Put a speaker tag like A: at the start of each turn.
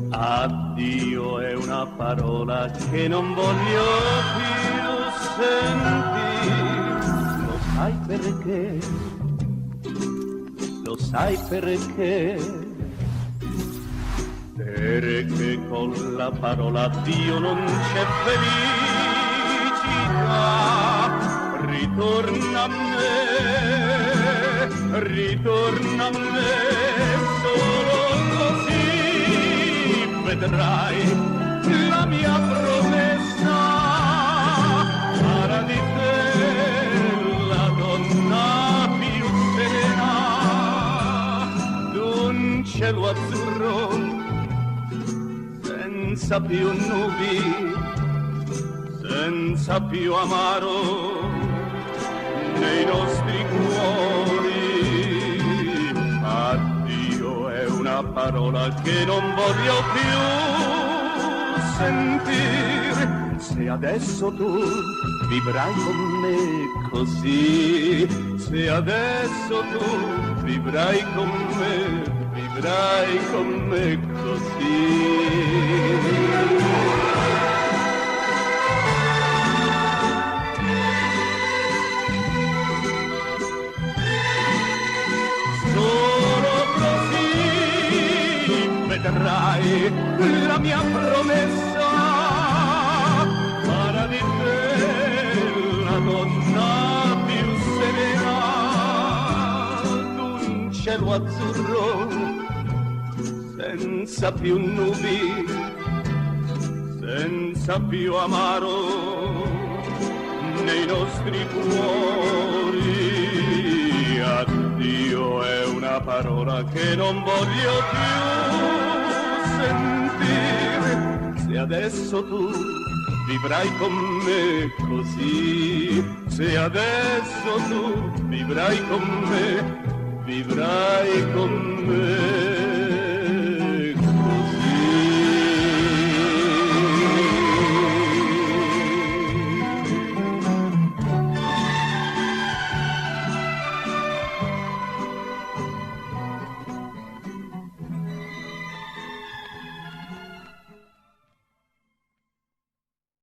A: Addio è una parola che non voglio più sentire. Lo sai perché? Lo sai perché? Perché con la parola addio non c'è felicità. Ritorna a me, solo così vedrai la mia promessa. Farà di te la donna più serena d'un cielo azzurro senza più nubi, senza più amaro nei nostri cuori. Addio è una parola che non voglio più sentire. Se adesso tu vivrai con me così, se adesso tu vivrai con me così. Vedrai la mia promessa, farà di te la donna più serena d'un cielo azzurro senza più nubi, senza più amaro nei nostri cuori. Addio è una parola che non voglio più sentire. Se adesso tu vivrai con me così, se adesso tu vivrai con me